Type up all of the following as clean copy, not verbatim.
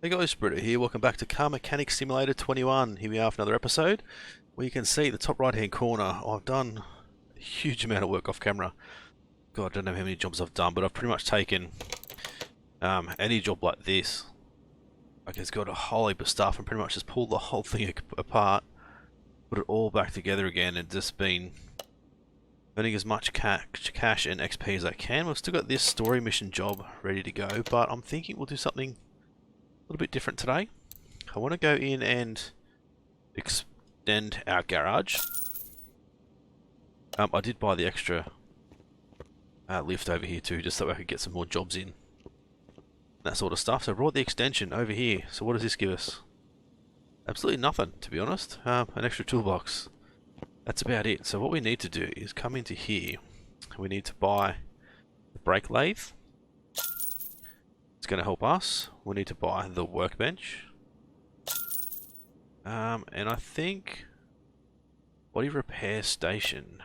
Hey guys, Britto here. Welcome back to Car Mechanic Simulator 21. Here we are for another episode. Where you can see the top right hand corner, I've done a huge amount of work off camera. God, I don't know how many jobs I've done, but I've pretty much taken any job like this. Like it's got a whole heap of stuff and pretty much just pulled the whole thing apart, put it all back together again, and just been earning as much cash and XP as I can. We've still got this story mission job ready to go, but I'm thinking we'll do something a little bit different today. I want to go in and extend our garage. I did buy the extra lift over here too, just so I could get some more jobs in. That sort of stuff. So I brought the extension over here. So what does this give us? Absolutely nothing, to be honest. An extra toolbox. That's about it. So what we need to do is come into here. We need to buy the brake lathe. It's going to help us. We need to buy the workbench. And I think body repair station.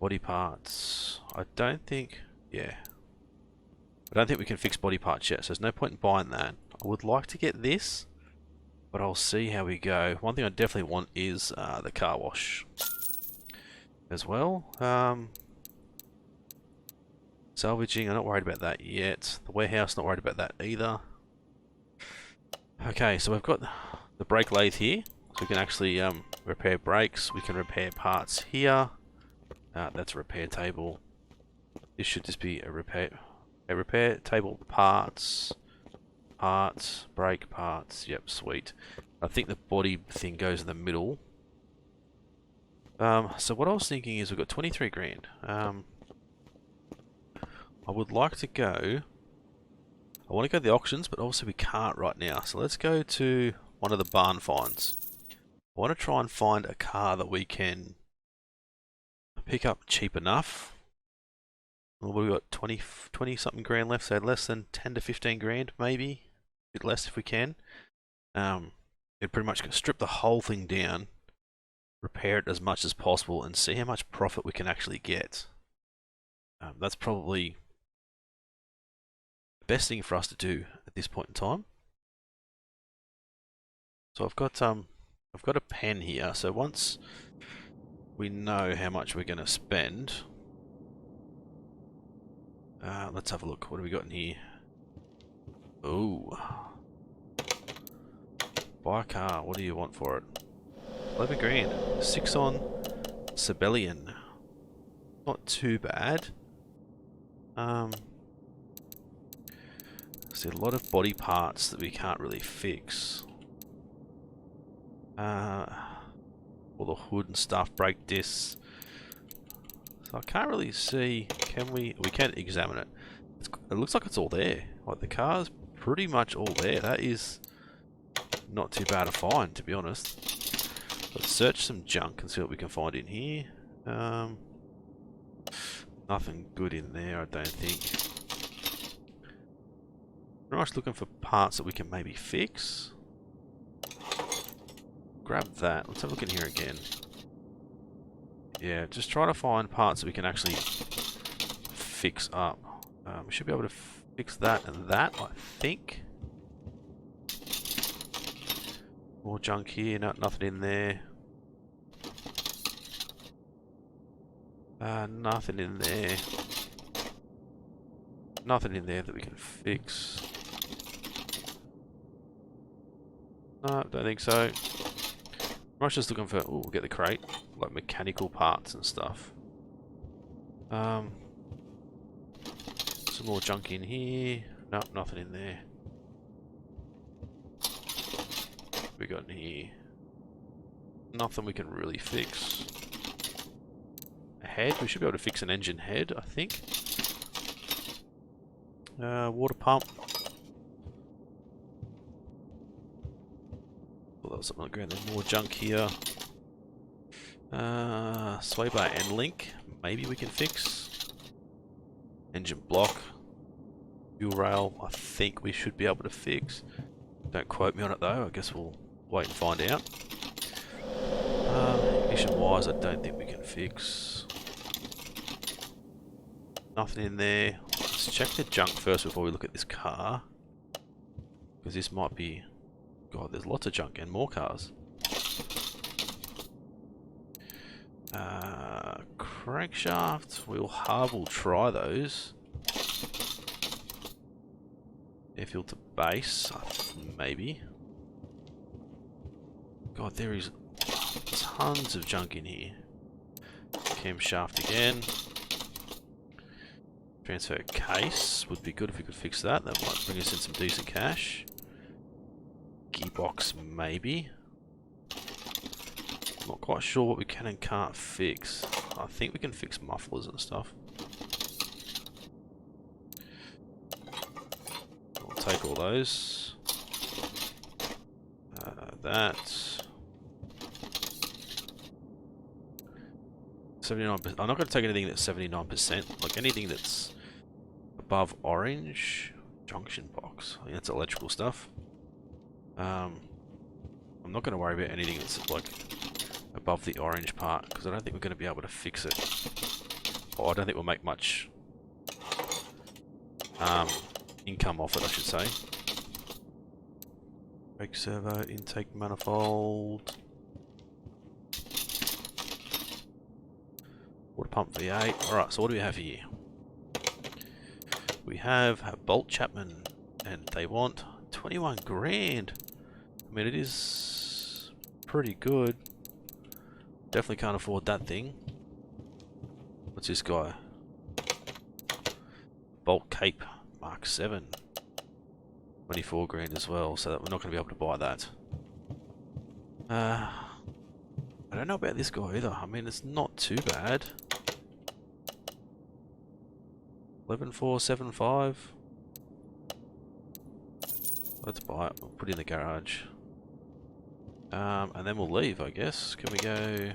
Body parts. I don't think we can fix body parts yet, so there's no point in buying that. I would like to get this, but I'll see how we go. One thing I definitely want is the car wash as well. Salvaging, I'm not worried about that yet. The warehouse, not worried about that either. Okay, so we've got the brake lathe here. So we can actually repair brakes. We can repair parts here. That's a repair table. This should just be a repair table. Parts, brake parts. Yep, sweet. I think the body thing goes in the middle. So what I was thinking is we've got 23 grand. I would like to go... I want to go to the auctions, but obviously we can't right now. So let's go to one of the barn finds. I want to try and find a car that we can pick up cheap enough. Well, we've got 20 something grand left, so less than 10 to 15 grand, maybe. A bit less if we can. It pretty much strip the whole thing down, repair it as much as possible, and see how much profit we can actually get. That's probably best thing for us to do at this point in time. So I've got a pen here. So once we know how much we're going to spend, let's have a look. What have we got in here? Ooh, buy a car. What do you want for it? 11 grand. 6 on Sibelian. Not too bad. See a lot of body parts that we can't really fix. All the hood and stuff, brake discs. So I can't really see. Can we? We can examine it. It looks like it's all there. Like the car's pretty much all there. That is not too bad a find, to be honest. Let's search some junk and see what we can find in here. Nothing good in there, I don't think. Pretty much looking for parts that we can maybe fix. Grab that. Let's have a look in here again. Yeah, just try to find parts that we can actually fix up. We should be able to fix that and that, I think. More junk here. Nothing in there. Nothing in there. Nothing in there that we can fix. No, don't think so. I'm just looking for... Oh, we'll get the crate. Like mechanical parts and stuff. Some more junk in here. Nope, nothing in there. What we got in here? Nothing we can really fix. A head? We should be able to fix an engine head, I think. Water pump. Well, that was something like that. There's more junk here. Sway bar and link. Maybe we can fix. Engine block. Fuel rail. I think we should be able to fix. Don't quote me on it though. I guess we'll wait and find out. Ignition wires. I don't think we can fix. Nothing in there. Let's check the junk first before we look at this car. Because this might be... God, there's lots of junk and more cars. Crankshaft, we'll try those. Airfield to base, maybe. God, there is tons of junk in here. Camshaft again. Transfer case would be good if we could fix that. That might bring us in some decent cash. Gearbox, maybe. Not quite sure what we can and can't fix. I think we can fix mufflers and stuff. We'll take all those. That. 79%. I'm not going to take anything that's 79%. Like anything that's above orange. Junction box. I think that's electrical stuff. I'm not going to worry about anything that's like above the orange part because I don't think we're going to be able to fix it. Or I don't think we'll make much income off it, I should say. Brake servo, intake manifold. Water pump V8. Alright, so what do we have here? We have a Bolt Chapman and they want 21 grand. I mean, it is pretty good. Definitely can't afford that thing. What's this guy? Bolt Cape Mark 7. 24 grand as well, so that we're not going to be able to buy that. I don't know about this guy either. I mean, it's not too bad. 11475. Let's buy it. We'll put it in the garage. And then we'll leave, I guess. Can we go...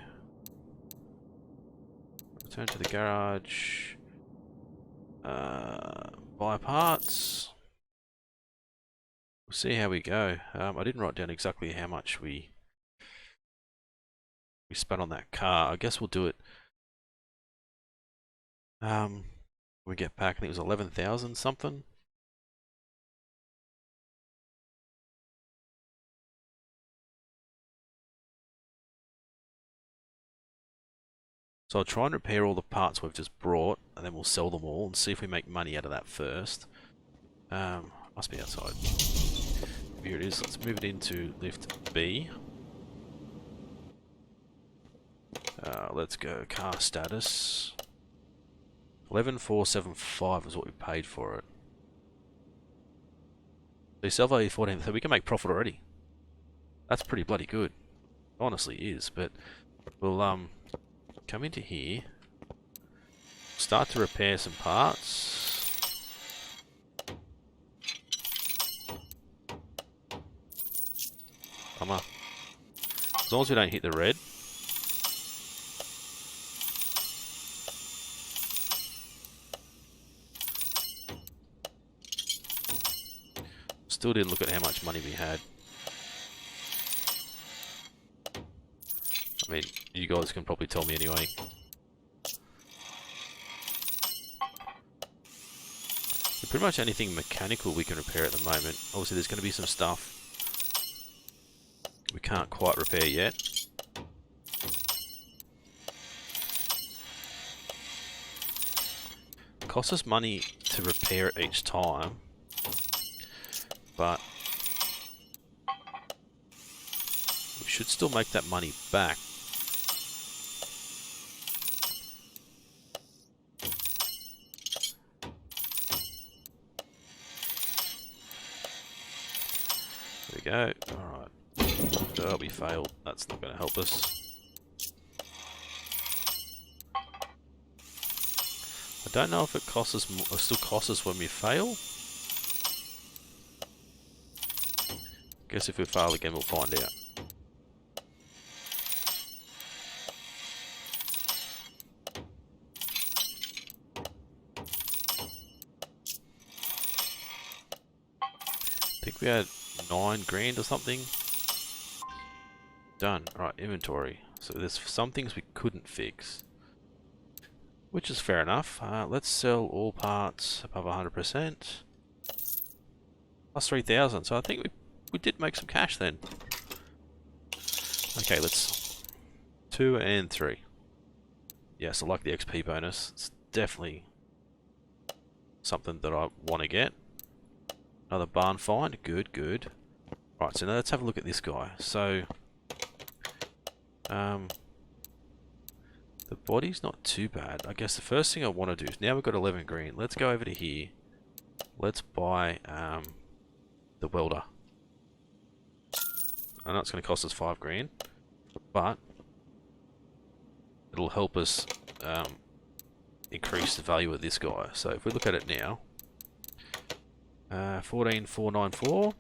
Return to the garage. Buy parts. We'll see how we go. I didn't write down exactly how much we spent on that car. I guess we'll do it when we get back. I think it was 11,000 something. So I'll try and repair all the parts we've just brought, and then we'll sell them all and see if we make money out of that first. Must be outside. Here it is. Let's move it into lift B. Let's go car status. 11,475 is what we paid for it. The sell value 14, so we can make profit already. That's pretty bloody good. Honestly is, but we'll come into here, start to repair some parts. Come on. As long as we don't hit the red. Still didn't look at how much money we had. I mean, you guys can probably tell me anyway. So pretty much anything mechanical we can repair at the moment. Obviously there's going to be some stuff we can't quite repair yet. It costs us money to repair it each time, but we should still make that money back. There we go. Alright. Oh, we failed. That's not going to help us. I don't know if it costs us or still costs us when we fail. Guess if we fail again, we'll find out. I think we had 9 grand or something. Done. Alright, inventory. So there's some things we couldn't fix, which is fair enough. Let's sell all parts above 100%. Plus 3,000. So I think we did make some cash then. Okay, let's 2 and 3. Yes, I like the XP bonus. It's definitely something that I want to get. Another barn find. Good, good. Right, so now let's have a look at this guy. So, the body's not too bad. I guess the first thing I want to do is, now we've got 11 green. Let's go over to here. Let's buy the welder. I know it's going to cost us 5 grand, but it'll help us increase the value of this guy. So if we look at it now, 14,494.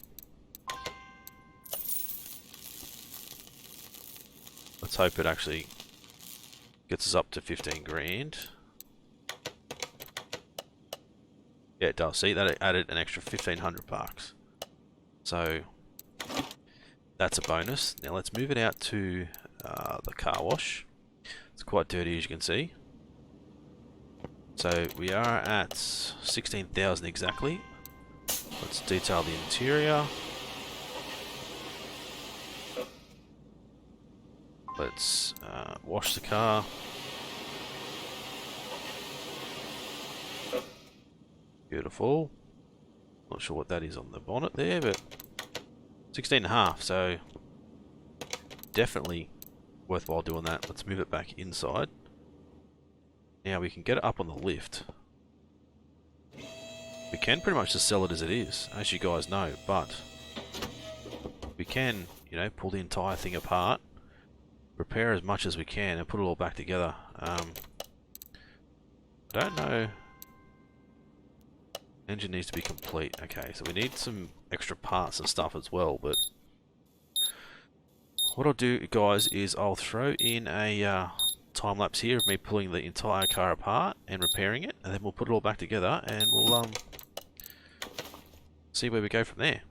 Let's hope it actually gets us up to 15 grand. Yeah, it does. See, that added an extra 1,500 bucks. So that's a bonus. Now let's move it out to the car wash. It's quite dirty, as you can see. So we are at 16,000 exactly. Let's detail the interior. Let's wash the car. Beautiful. Not sure what that is on the bonnet there, but 16.5, so definitely worthwhile doing that. Let's move it back inside. Now we can get it up on the lift. We can pretty much just sell it as it is, as you guys know, but we can, you know, pull the entire thing apart, repair as much as we can, and put it all back together. I don't know. Engine needs to be complete. Okay, so we need some extra parts and stuff as well, but what I'll do, guys, is I'll throw in a time lapse here of me pulling the entire car apart and repairing it, and then we'll put it all back together and we'll see where we go from there.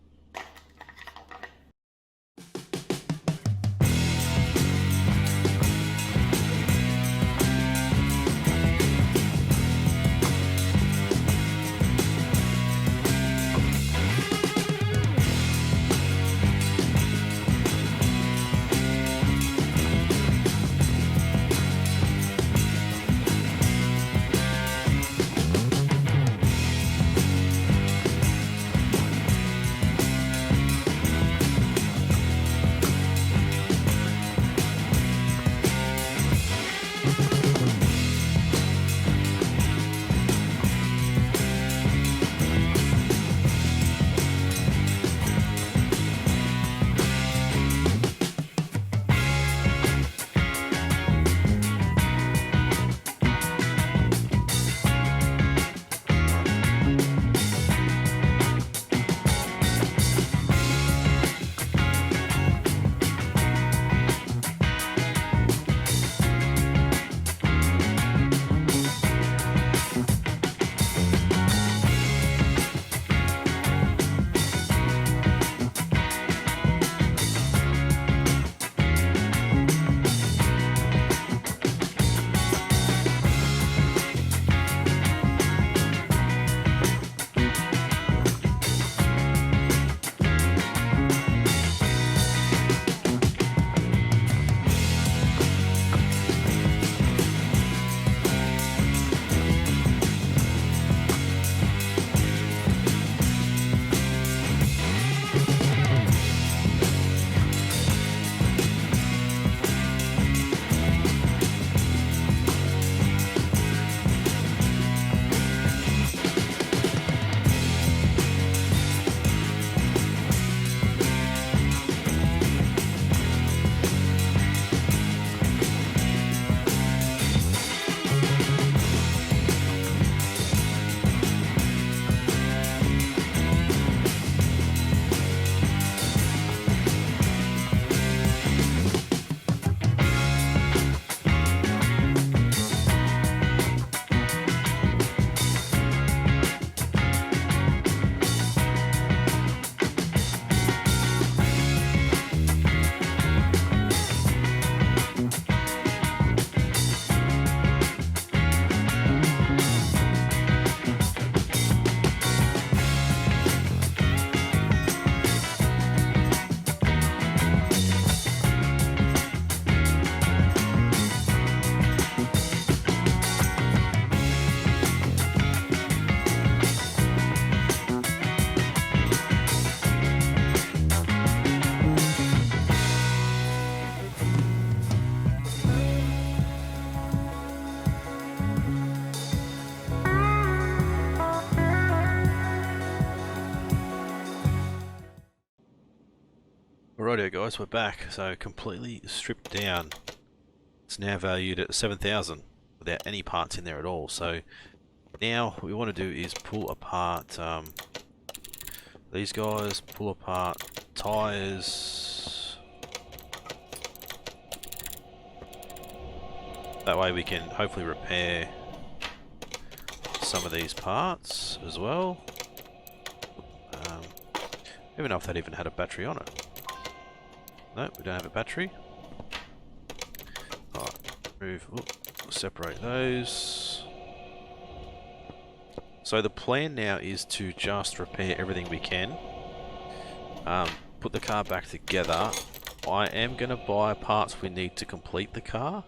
Righto guys, we're back. So completely stripped down. It's now valued at 7,000 without any parts in there at all. So now what we want to do is pull apart these guys, pull apart tyres. That way we can hopefully repair some of these parts as well. I don't know if that even had a battery on it. No, we don't have a battery. Alright, separate those. So the plan now is to just repair everything we can. Put the car back together. I am going to buy parts we need to complete the car.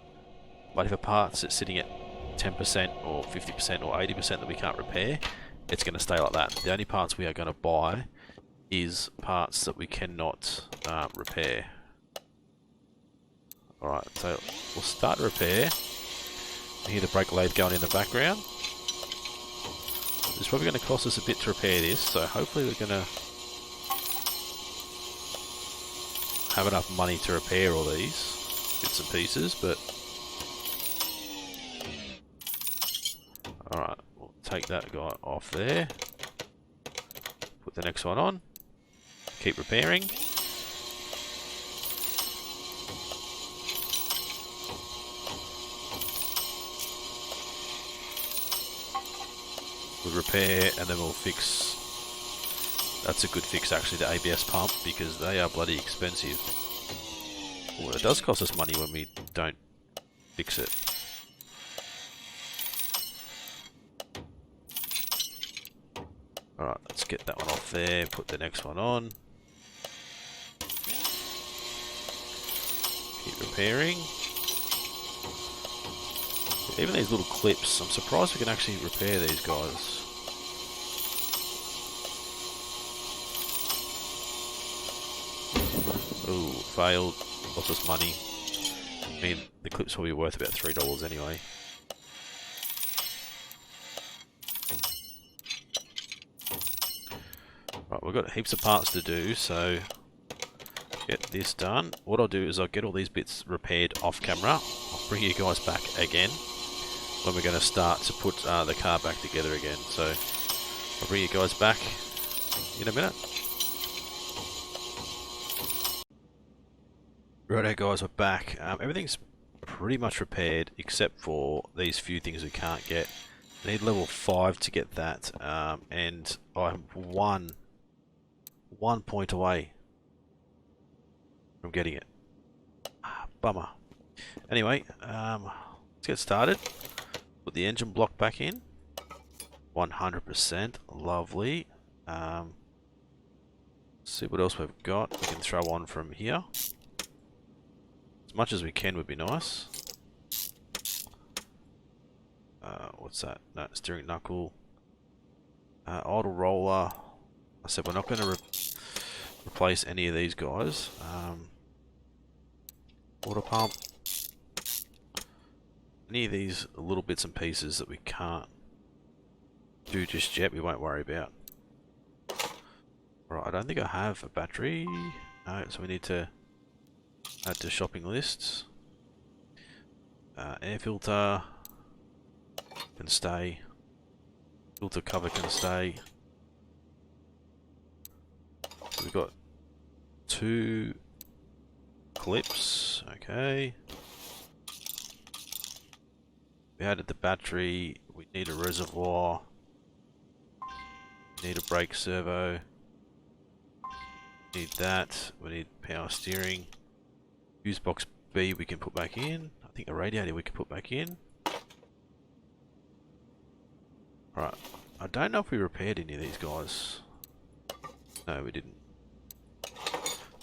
But if a part's that's sitting at 10% or 50% or 80% that we can't repair, it's going to stay like that. The only parts we are going to buy is parts that we cannot repair. Alright, so we'll start repair. You hear the brake lathe going in the background. It's probably going to cost us a bit to repair this, so hopefully we're going to have enough money to repair all these bits and pieces, but alright, we'll take that guy off there. Put the next one on. Keep repairing. We'll repair and then we'll fix. That's a good fix actually, the ABS pump, because they are bloody expensive. Well, it does cost us money when we don't fix it. Alright, let's get that one off there, put the next one on. Keep repairing. Even these little clips, I'm surprised we can actually repair these guys. Ooh, failed. Lost us money. I mean, the clips will be worth about $3 anyway. Right, we've got heaps of parts to do, so get this done. What I'll do is I'll get all these bits repaired off camera. I'll bring you guys back again when we're going to start to put the car back together again. So I'll bring you guys back in a minute. Righto guys, we're back. Everything's pretty much repaired except for these few things we can't get. I need level 5 to get that, and I'm one point away from getting it. Bummer. Anyway, let's get started. Put the engine block back in. 100%. Lovely. See what else we've got. We can throw on from here. As much as we can would be nice. What's that? No, steering knuckle. Idle roller. I said we're not going to replace any of these guys. Water pump. Any of these little bits and pieces that we can't do just yet, we won't worry about. Right, I don't think I have a battery. No, so we need to add to shopping lists. Air filter can stay. Filter cover can stay. So we've got 2 clips. Okay. We added the battery. We need a reservoir. We need a brake servo. Need that. We need power steering. Fuse box B we can put back in. I think the radiator we can put back in. Right. I don't know if we repaired any of these guys. No, we didn't.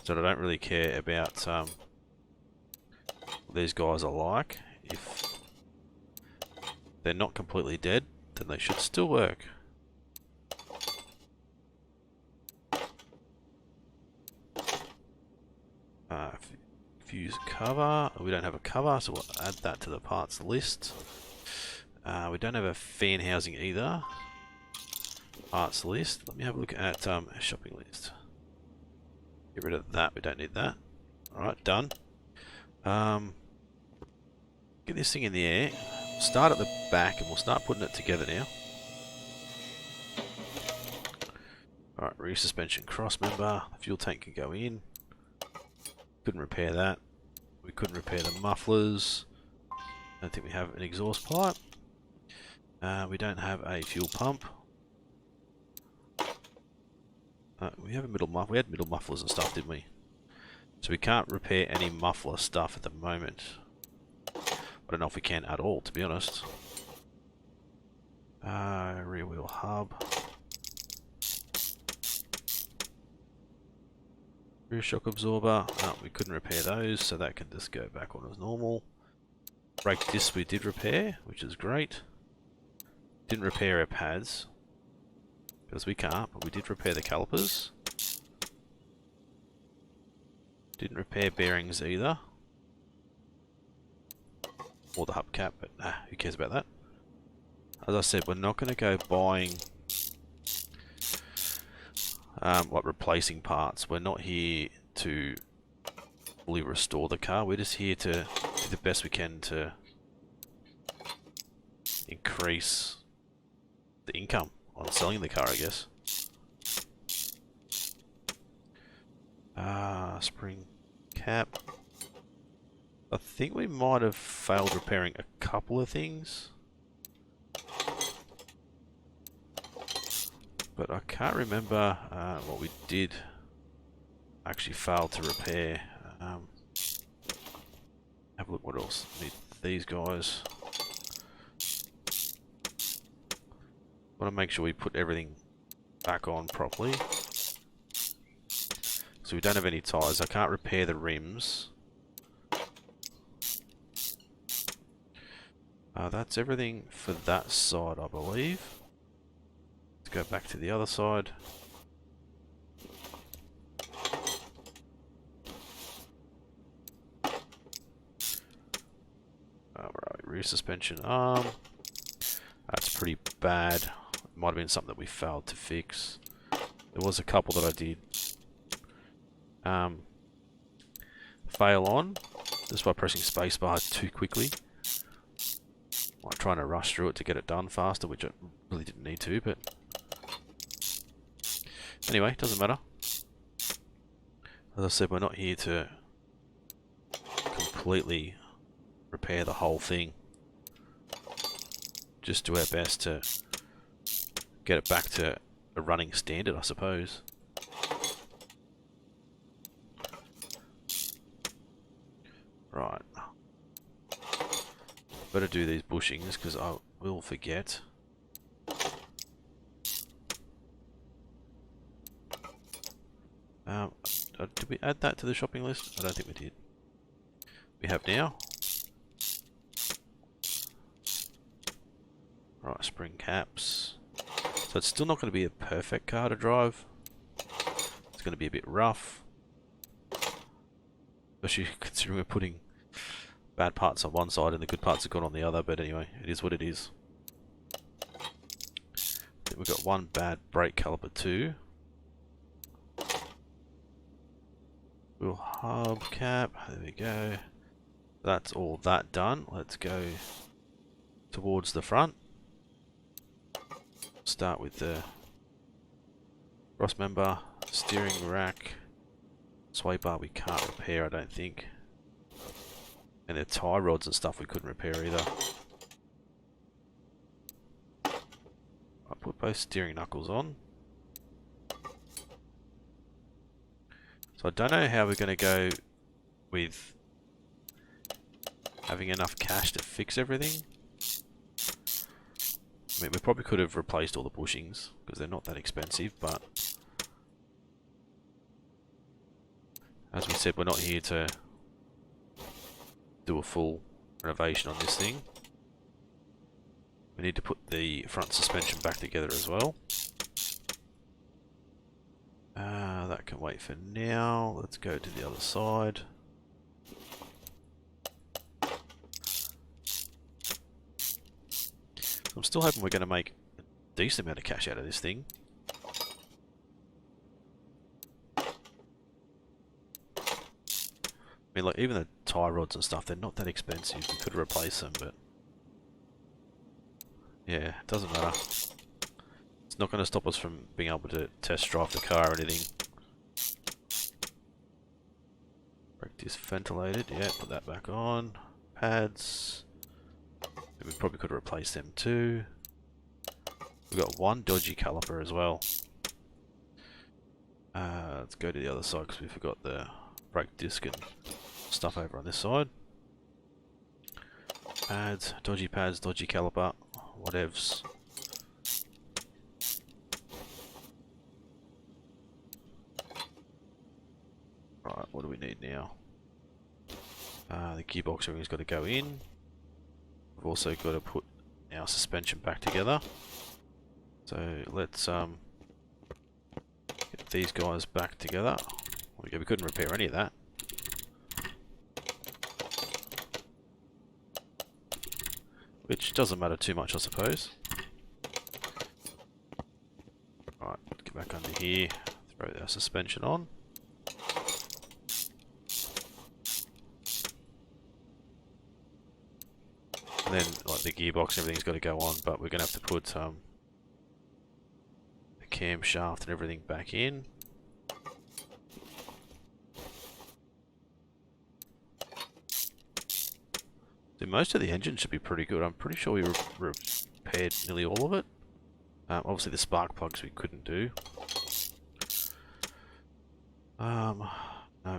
So I don't really care about what these guys are like. If they're not completely dead, then they should still work. Fuse cover. We don't have a cover, so we'll add that to the parts list. We don't have a fan housing either. Parts list. Let me have a look at shopping list. Get rid of that, we don't need that. Alright, done. Get this thing in the air. Start at the back and we'll start putting it together now. Alright, rear suspension cross member. The fuel tank can go in. Couldn't repair that. We couldn't repair the mufflers. Don't think we have an exhaust pipe. We don't have a fuel pump. We have a middle muffler. We had middle mufflers and stuff, didn't we? So we can't repair any muffler stuff at the moment. I don't know if we can at all, to be honest. Rear wheel hub. Rear shock absorber. Oh, we couldn't repair those, so that can just go back on as normal. Brake disc we did repair, which is great. Didn't repair our pads, because we can't, but we did repair the calipers. Didn't repair bearings either. Or the hubcap, but who cares about that? As I said, we're not going to go buying like replacing parts. We're not here to fully restore the car. We're just here to do the best we can to increase the income on selling the car, I guess. Spring cap. I think we might have failed repairing a couple of things, but I can't remember what we did actually fail to repair. Have a look what else. Need these guys. Want to make sure we put everything back on properly. So we don't have any tyres. I can't repair the rims. That's everything for that side, I believe. Let's go back to the other side. Alright, rear suspension arm. That's pretty bad. It might have been something that we failed to fix. There was a couple that I did fail on just by pressing spacebar too quickly. Like trying to rush through it to get it done faster, which I really didn't need to, but anyway, doesn't matter. As I said, we're not here to completely repair the whole thing. Just do our best to get it back to a running standard, I suppose. Right. Better do these bushings because I will forget. Did we add that to the shopping list? I don't think we did. We have now. Right, spring caps. So it's still not going to be a perfect car to drive. It's going to be a bit rough. Especially considering we're putting bad parts on one side and the good parts are gone on the other, but anyway, it is what it is. Then we've got one bad brake caliper too. Wheel hub cap, there we go. That's all that done. Let's go towards the front. Start with the cross member, steering rack, sway bar we can't repair, I don't think. And the tie rods and stuff we couldn't repair either. I put both steering knuckles on. So I don't know how we're going to go with having enough cash to fix everything. I mean, we probably could have replaced all the bushings because they're not that expensive, but as we said, we're not here to do a full renovation on this thing. We need to put the front suspension back together as well. That can wait for now. Let's go to the other side. I'm still hoping we're going to make a decent amount of cash out of this thing. mean, like, even the tie rods and stuff, they're not that expensive. You could replace them, but yeah, it doesn't matter. It's not going to stop us from being able to test drive the car or anything. Brake disc ventilated, yeah, put that back on. Pads, we probably could replace them too. We've got one dodgy caliper as well. Let's go to the other side because we forgot the brake disc and stuff over on this side. Pads, dodgy caliper, whatevs. Right, what do we need now? The gearbox everything's got to go in. We've also got to put our suspension back together. So let's get these guys back together. We couldn't repair any of that. Which doesn't matter too much, I suppose. Right, get back under here, throw our suspension on. And then, like, the gearbox and everything's got to go on, but we're going to have to put the camshaft and everything back in. So most of the engine should be pretty good. I'm pretty sure we repaired nearly all of it. Obviously the spark plugs we couldn't do. No,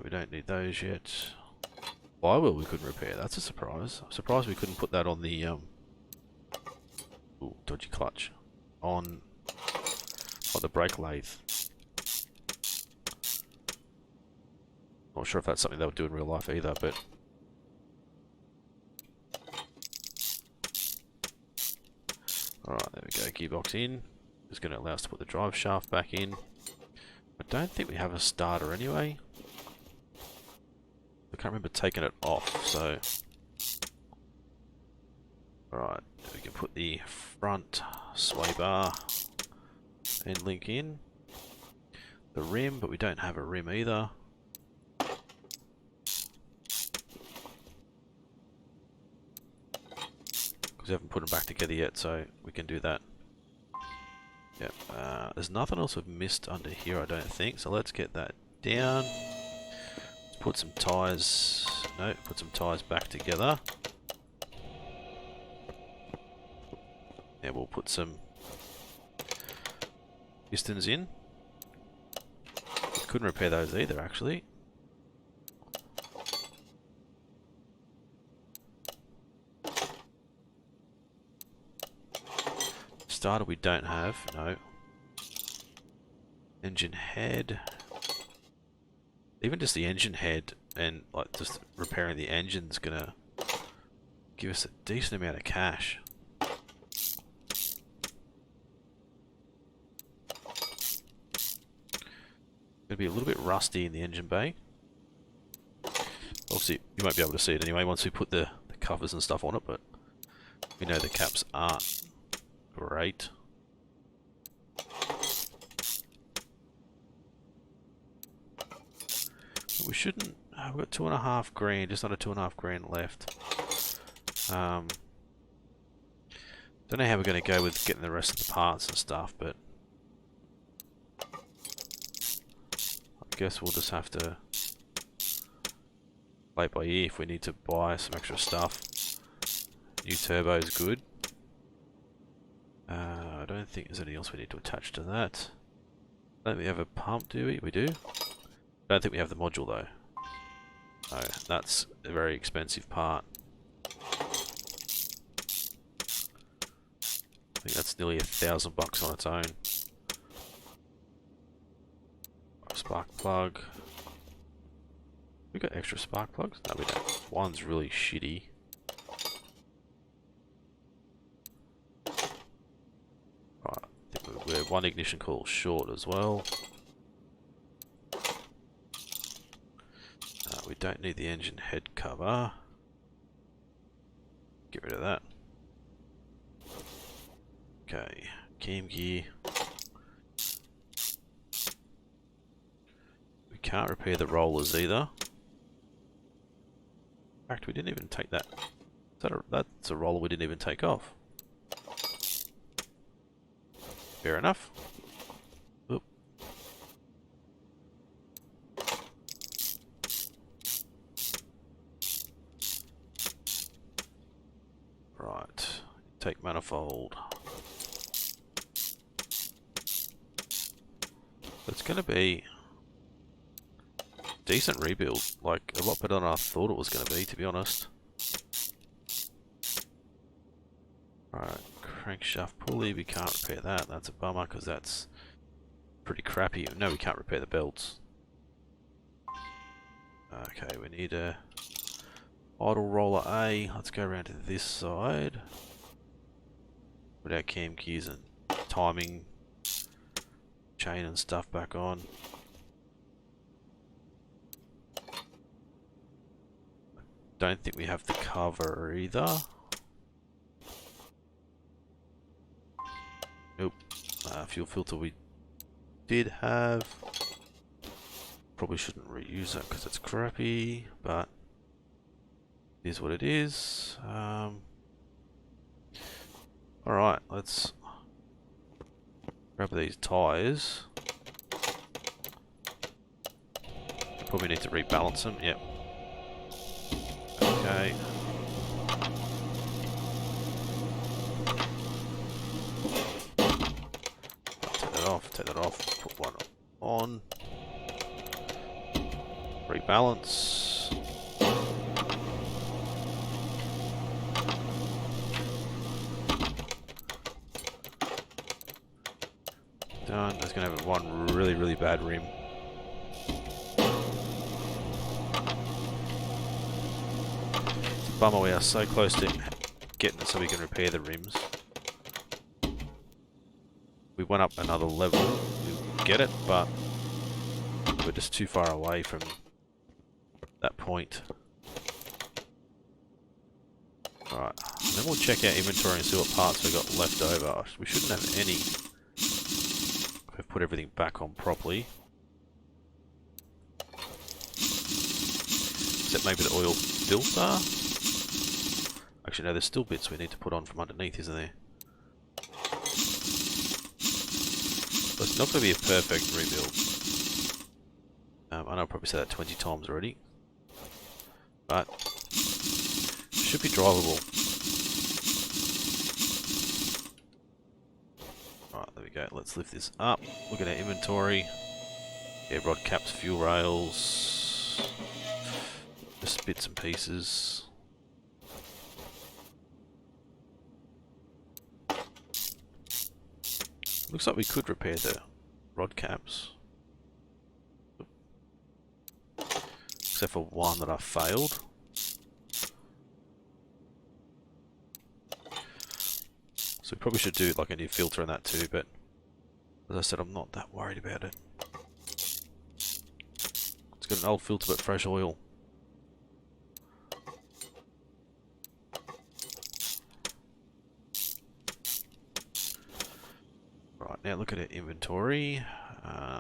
we don't need those yet. Flywheel we couldn't repair. That's a surprise. I'm surprised we couldn't put that on the ooh, dodgy clutch on the brake lathe. Not sure if that's something they would do in real life either, but alright, there we go. Gearbox in. It's going to allow us to put the drive shaft back in. I don't think we have a starter anyway. I can't remember taking it off, so alright, we can put the front sway bar and link in. The rim, but we don't have a rim either. Because we haven't put them back together yet, so we can do that. Yep, there's nothing else we've missed under here, I don't think, so let's get that down. Put some tyres, no, put some tyres back together. Yeah, we'll put some pistons in. Couldn't repair those either, actually. Starter we don't have, no. Engine head. Even just the engine head and like just repairing the engine's gonna give us a decent amount of cash. Gonna be a little bit rusty in the engine bay. Obviously, you won't be able to see it anyway once we put the covers and stuff on it, but we know the caps aren't great. We shouldn't. We've got $2.5 grand, just under $2.5 grand left. Don't know how we're going to go with getting the rest of the parts and stuff, but I guess we'll just have to play it by ear if we need to buy some extra stuff. New turbo is good. I don't think there's anything else we need to attach to that. I don't think we have a pump, do we? We do. I don't think we have the module though. No, that's a very expensive part. I think that's nearly $1,000 on its own. Spark plug. We got extra spark plugs? No, we don't. One's really shitty. Right, I think we're one ignition coil short as well. We don't need the engine head cover. Get rid of that. Okay, cam gear. We can't repair the rollers either. fact, we didn't even take that. That's a roller we didn't even take off. Fair enough. Oop. Right. Take manifold. It's going to be decent rebuild, like a lot better than I thought it was going to be, to be honest. Alright, crankshaft pulley, we can't repair that, that's a bummer because that's pretty crappy. No, we can't repair the belts. Okay, we need a idle roller A. Let's go around to this side. Put our cam keys and timing chain and stuff back on. Don't think we have the cover either. Nope. Fuel filter we did have. Probably shouldn't reuse that because it's crappy, but it is what it is. Alright, let's grab these tyres. Probably need to rebalance them, yep. Okay. Take that off, put one on. Rebalance. Done. That's going to have one really bad rim. It's a bummer we are so close to getting it so we can repair the rims. We went up another level, we get it, but we're just too far away from that point. Alright, then we'll check our inventory and see what parts we've got left over. We shouldn't have any. We've put everything back on properly. Except maybe the oil filter. Actually no, there's still bits we need to put on from underneath, isn't there? So it's not going to be a perfect rebuild. I know I probably said that 20 times already. But it should be drivable. Right, there we go. Let's lift this up. Look at our inventory. Yeah, rod caps, fuel rails. Just bits and pieces. Looks like we could repair the rod caps. Except for one that I failed. So we probably should do like a new filter on that too, but as I said, I'm not that worried about it. It's got an old filter but fresh oil. Right, now look at our inventory.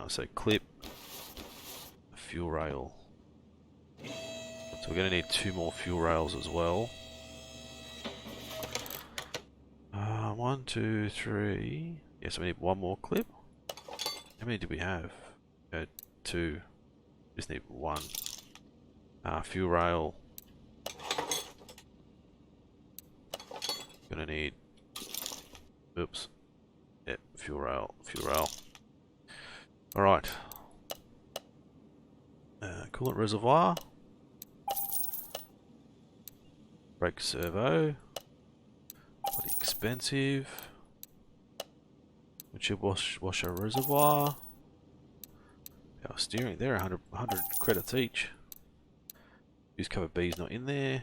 So clip, fuel rail. So we're going to need 2 more fuel rails as well. 1, 2, 3. Yes, we need 1 more clip. How many do we have? 2. Just need 1. Fuel rail. Gonna need. Oops. Yep, fuel rail. All right. Coolant reservoir. Brake servo. Bloody expensive. Windshield washer reservoir. Power steering there, 100 credits each. Use cover B is not in there.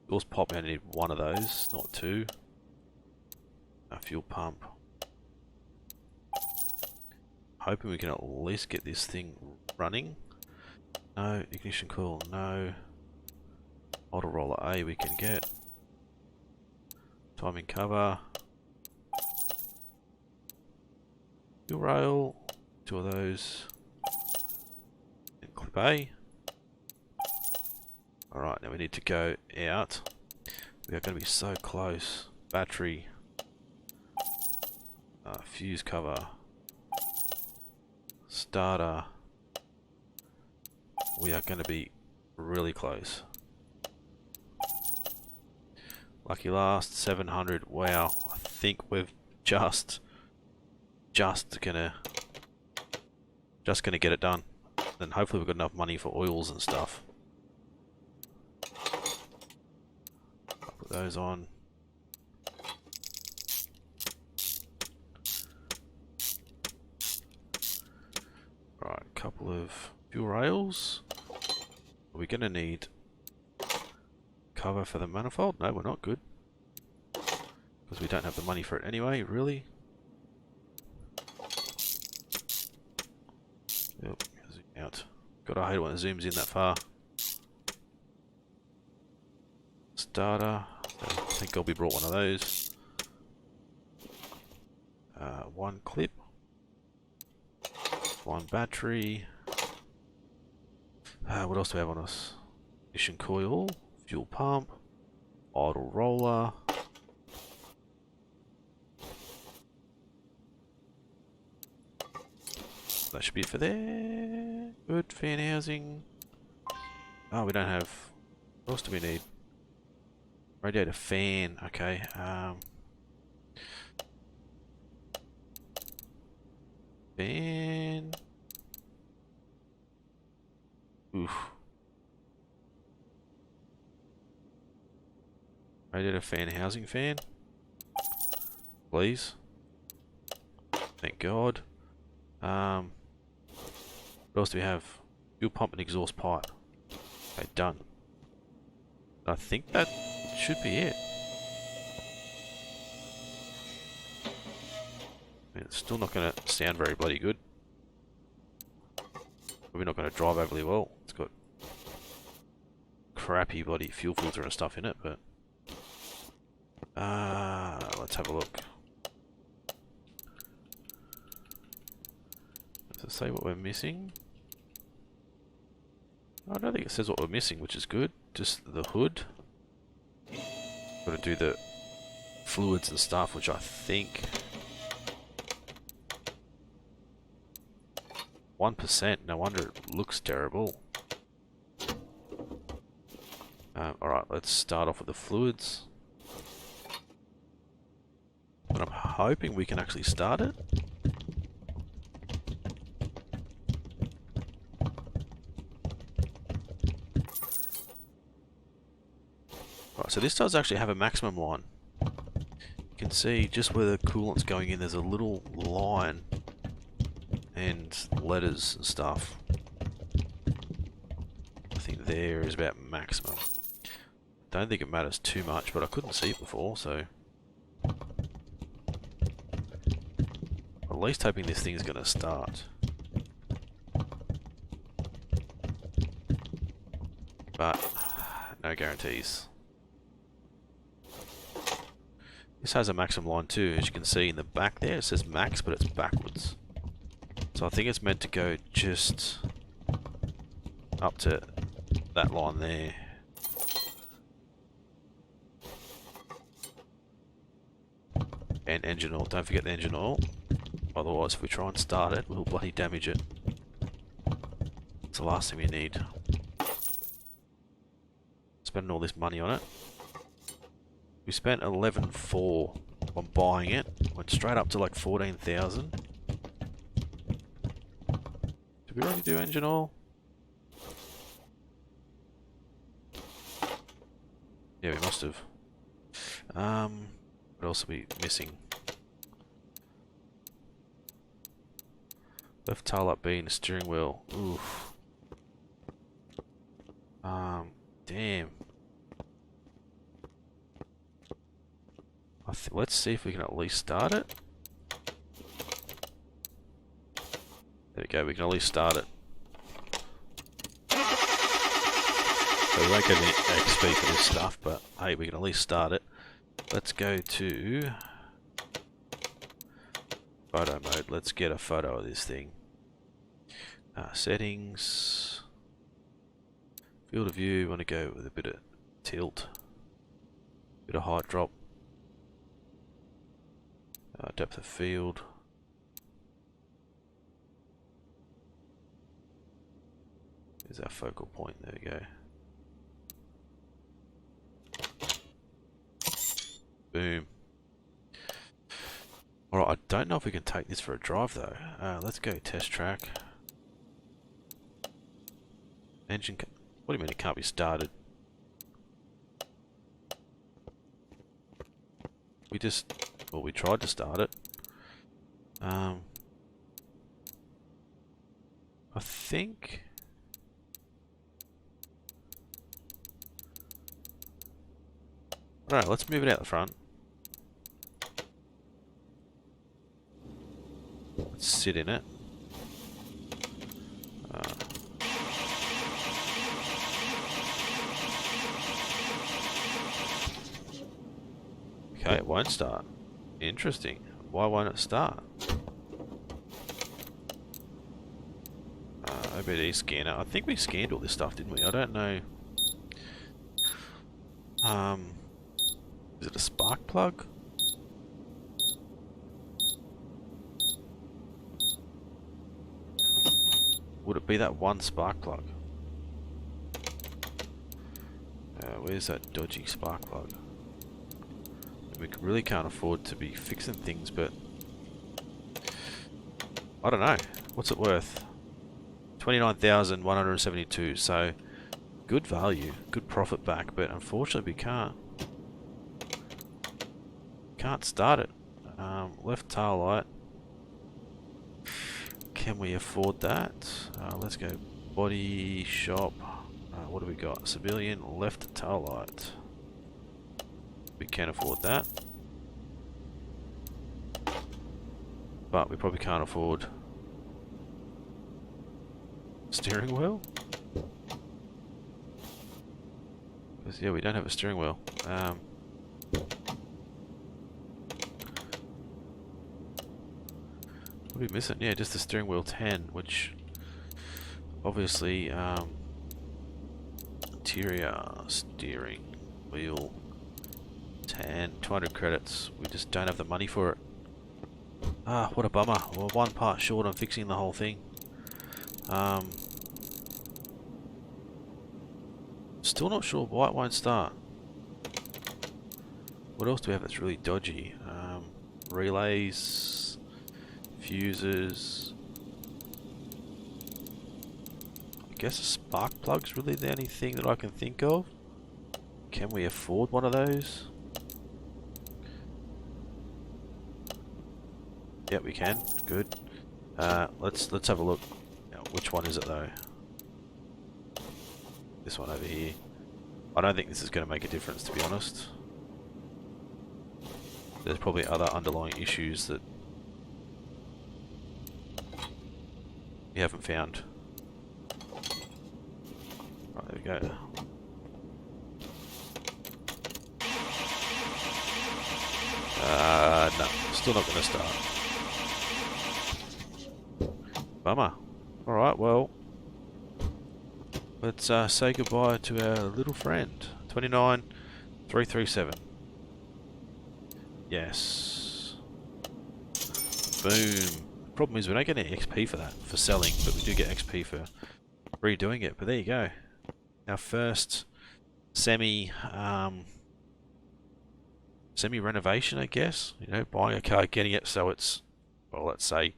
Doors pop, I need 1 of those, not 2. A fuel pump. Hoping we can at least get this thing running. No, ignition coil, no. Auto roller A we can get. Timing cover. Fuel rail, 2 of those. And clip pay. Alright, now we need to go out. We are going to be so close. Battery. Fuse cover. Starter. We are going to be really close. Lucky last, 700. Wow, I think we've just gonna get it done. Then hopefully we've got enough money for oils and stuff. I'll put those on. Alright, a couple of fuel rails. Are we gonna need cover for the manifold? No, we're not good. Because we don't have the money for it anyway, really. Yep, zoom out. God, I hate when it zooms in that far. Starter. I think Gobby brought one of those. One clip. One battery. What else do we have on us? Ignition coil. Fuel pump. Idle roller. That should be it for there. Good. Fan housing. Oh, we don't have... What else do we need? Radiator fan. Okay. Fan. Oof. Radiator fan housing fan. Please. Thank God. What else do we have? Fuel pump and exhaust pipe. Okay, done. I think that should be it. I mean, it's still not going to sound very bloody good. Probably not going to drive overly well. It's got crappy bloody fuel filter and stuff in it, but... let's have a look. Does it say what we're missing? I don't think it says what we're missing, which is good. Just the hood. Got to do the fluids and stuff, which I think 1%. No wonder it looks terrible. Alright, let's start off with the fluids. And I'm hoping we can actually start it. Right, so this does actually have a maximum line. You can see just where the coolant's going in, there's a little line and letters and stuff. I think there is about maximum. Don't think it matters too much, but I couldn't see it before, so... At least hoping this thing's going to start. But, no guarantees. This has a maximum line too, as you can see in the back there, it says max, but it's backwards. So I think it's meant to go just up to that line there. And engine oil, don't forget the engine oil. Otherwise, if we try and start it, we'll bloody damage it. It's the last thing we need. Spending all this money on it. We spent 11,400 on buying it. Went straight up to like 14,000. Did we already do engine oil? Yeah, we must have. What else are we missing? Left tail up B in the steering wheel. Oof. Damn. Let's see if we can at least start it. There we go, we can at least start it. So we won't get any XP for this stuff, but hey, we can at least start it. Let's go to photo mode. Let's get a photo of this thing. Settings. Field of view, want to go with a bit of tilt, bit of height drop, depth of field. There's our focal point, there we go. Boom. Alright, I don't know if we can take this for a drive though. Let's go test track. Engine, what do you mean it can't be started? We tried to start it. I think... Alright, let's move it out the front. Let's sit in it. Okay, it won't start. Interesting. Why won't it start? OBD scanner. I think we scanned all this stuff, didn't we? I don't know. Is it a spark plug? Would it be that one spark plug? Where's that dodgy spark plug? We really can't afford to be fixing things, but I don't know. What's it worth? 29,172. So good value, good profit back, but unfortunately we can't start it. Left tail light. Can we afford that? Let's go body shop. What do we got? Civilian left tail light. We can afford that, but we probably can't afford steering wheel. Because yeah, we don't have a steering wheel. What are we missing? Yeah, just the steering wheel 10, which obviously interior steering wheel 10, 200 credits. We just don't have the money for it. Ah, what a bummer. We're one part short on fixing the whole thing. Still not sure why it won't start. What else do we have that's really dodgy? Relays, fuses. I guess a spark plug's really the only thing that I can think of. Can we afford one of those? Yeah, we can. Good. Let's have a look. Now, which one is it though? This one over here. I don't think this is going to make a difference, to be honest. There's probably other underlying issues that we haven't found. Right, there we go. No, still not going to start. Bummer. Alright, well, let's say goodbye to our little friend. 29,337. Yes. Boom. Problem is we don't get any XP for that, for selling, but we do get XP for redoing it. But there you go. Our first semi-renovation, I guess. You know, buying a car, getting it so it's, well, let's say,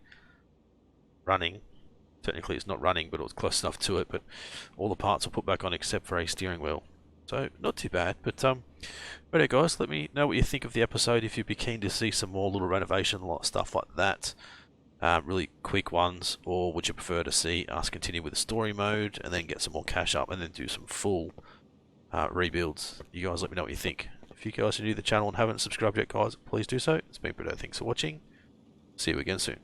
running. Technically it's not running, but it was close enough to it, but all the parts were put back on except for a steering wheel. So, not too bad, but right, guys, let me know what you think of the episode, if you'd be keen to see some more little renovation, a lot of stuff like that. Really quick ones, or would you prefer to see us continue with the story mode and then get some more cash up and then do some full rebuilds? You guys let me know what you think. If you guys are new to the channel and haven't subscribed yet, guys, please do so. It's been Britto. Thanks for watching. See you again soon.